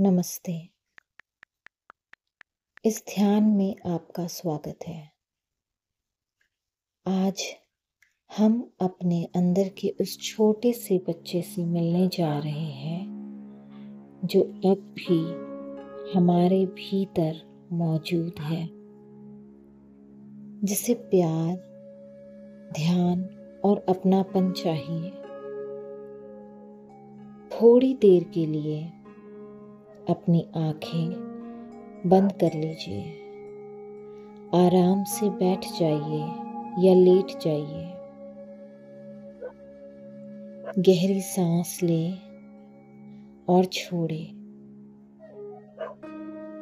नमस्ते। इस ध्यान में आपका स्वागत है। आज हम अपने अंदर के उस छोटे से बच्चे से मिलने जा रहे हैं जो अब भी हमारे भीतर मौजूद है, जिसे प्यार, ध्यान और अपनापन चाहिए। थोड़ी देर के लिए अपनी आंखें बंद कर लीजिए। आराम से बैठ जाइए या लेट जाइए। गहरी सांस लें और छोड़ें।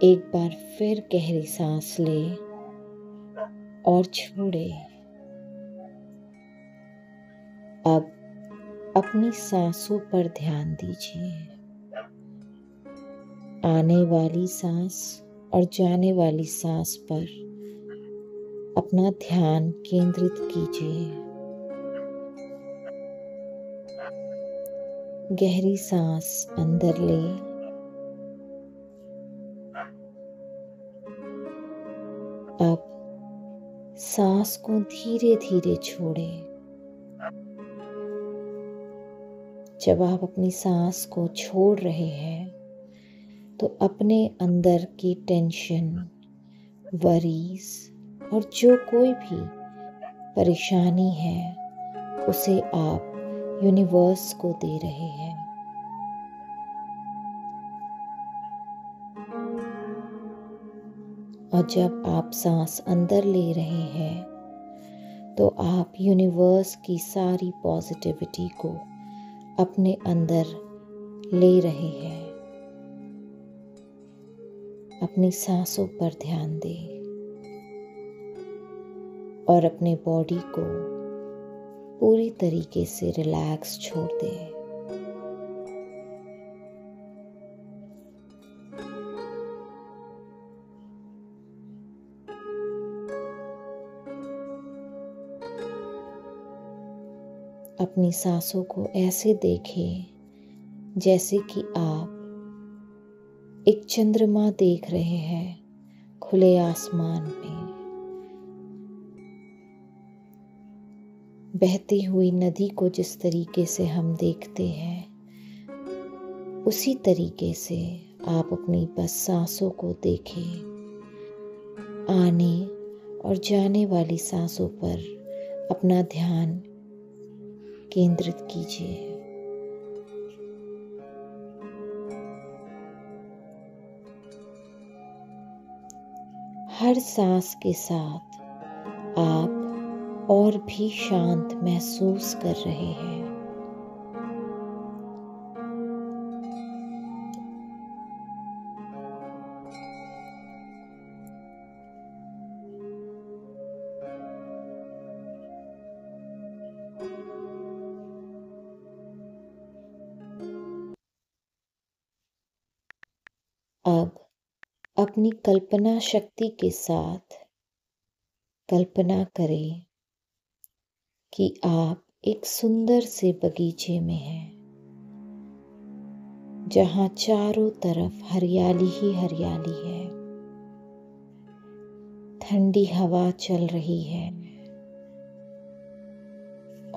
एक बार फिर गहरी सांस लें और छोड़ें। अब अपनी सांसों पर ध्यान दीजिए। आने वाली सांस और जाने वाली सांस पर अपना ध्यान केंद्रित कीजिए। गहरी सांस अंदर लें अब सांस को धीरे धीरे छोड़ें। जब आप अपनी सांस को छोड़ रहे हैं तो अपने अंदर की टेंशन, वरीज और जो कोई भी परेशानी है उसे आप यूनिवर्स को दे रहे हैं। और जब आप सांस अंदर ले रहे हैं तो आप यूनिवर्स की सारी पॉजिटिविटी को अपने अंदर ले रहे हैं। अपनी सांसों पर ध्यान दें और अपने बॉडी को पूरी तरीके से रिलैक्स छोड़ दें। अपनी सांसों को ऐसे देखें जैसे कि आप एक चंद्रमा देख रहे हैं खुले आसमान में। बहती हुई नदी को जिस तरीके से हम देखते हैं उसी तरीके से आप अपनी बस सांसों को देखें। आने और जाने वाली सांसों पर अपना ध्यान केंद्रित कीजिए। हर सांस के साथ आप और भी शांत महसूस कर रहे हैं। अब अपनी कल्पना शक्ति के साथ कल्पना करें कि आप एक सुंदर से बगीचे में हैं, जहां चारों तरफ हरियाली ही हरियाली है। ठंडी हवा चल रही है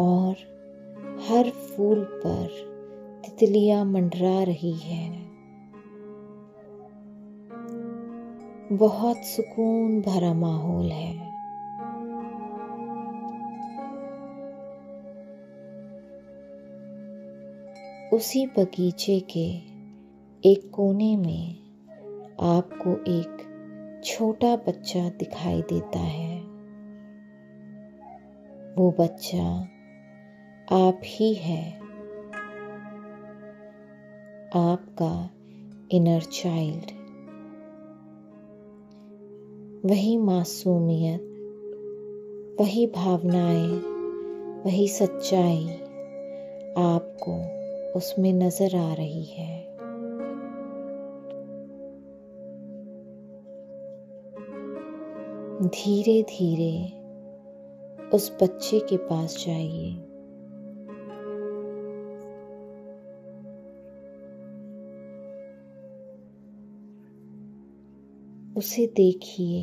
और हर फूल पर तितलियां मंडरा रही हैं। बहुत सुकून भरा माहौल है। उसी बगीचे के एक कोने में आपको एक छोटा बच्चा दिखाई देता है। वो बच्चा आप ही है, आपका इनर चाइल्ड। वही मासूमियत, वही भावनाएं, वही सच्चाई आपको उसमें नजर आ रही है। धीरे धीरे उस बच्चे के पास जाइए। उसे देखिए,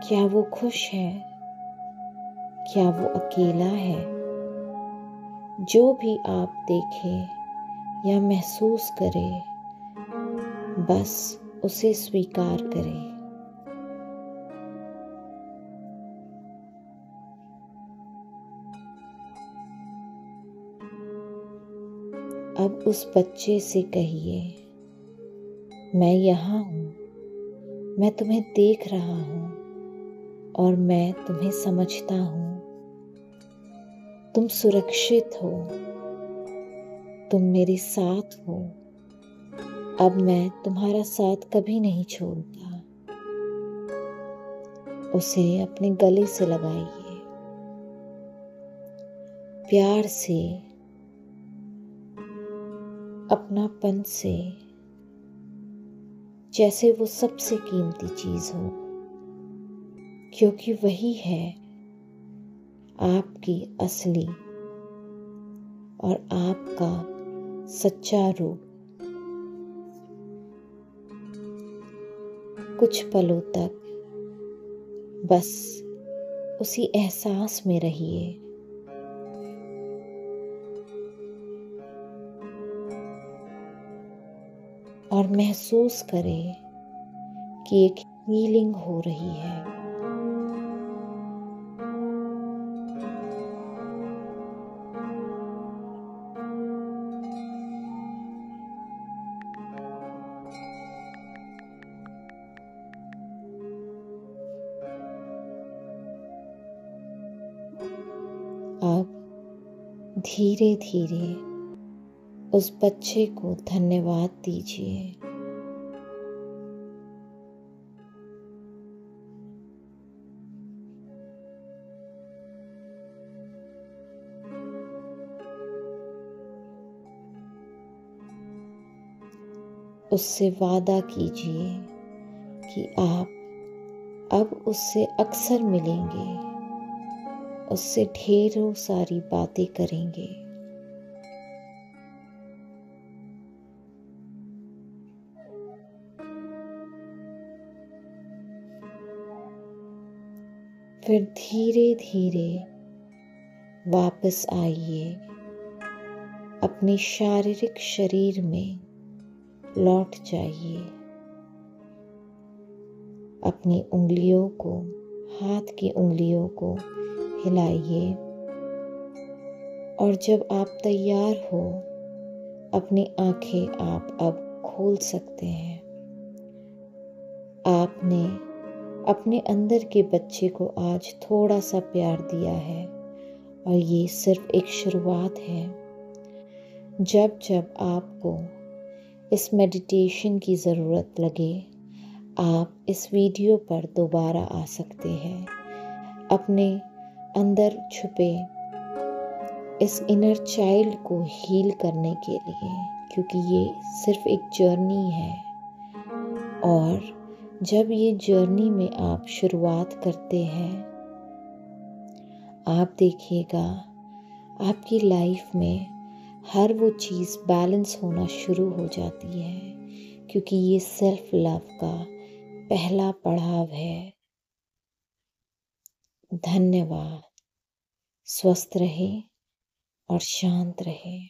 क्या वो खुश है, क्या वो अकेला है। जो भी आप देखें या महसूस करें, बस उसे स्वीकार करें। अब उस बच्चे से कहिए, मैं यहाँ हूँ, मैं तुम्हें देख रहा हूँ और मैं तुम्हें समझता हूँ। तुम सुरक्षित हो, तुम मेरे साथ हो। अब मैं तुम्हारा साथ कभी नहीं छोड़ूंगा। उसे अपने गले से लगाइए, प्यार से, अपनापन से, जैसे वो सबसे कीमती चीज हो, क्योंकि वही है आपकी असली और आपका सच्चा रूप। कुछ पलों तक बस उसी एहसास में रहिए। और महसूस करें कि एक हीलिंग हो रही है। अब धीरे धीरे उस बच्चे को धन्यवाद दीजिए। उससे वादा कीजिए कि आप अब उससे अक्सर मिलेंगे, उससे ढेरों सारी बातें करेंगे। फिर धीरे धीरे वापस आइए, अपने शारीरिक शरीर में लौट जाइए। अपनी उंगलियों को, हाथ की उंगलियों को हिलाइए और जब आप तैयार हो, अपनी आंखें आप अब खोल सकते हैं। आपने अपने अंदर के बच्चे को आज थोड़ा सा प्यार दिया है और ये सिर्फ एक शुरुआत है। जब जब आपको इस मेडिटेशन की ज़रूरत लगे, आप इस वीडियो पर दोबारा आ सकते हैं, अपने अंदर छुपे इस इनर चाइल्ड को हील करने के लिए, क्योंकि ये सिर्फ एक जर्नी है। और जब ये जर्नी में आप शुरुआत करते हैं, आप देखिएगा आपकी लाइफ में हर वो चीज़ बैलेंस होना शुरू हो जाती है, क्योंकि ये सेल्फ लव का पहला पड़ाव है। धन्यवाद। स्वस्थ रहें और शांत रहें।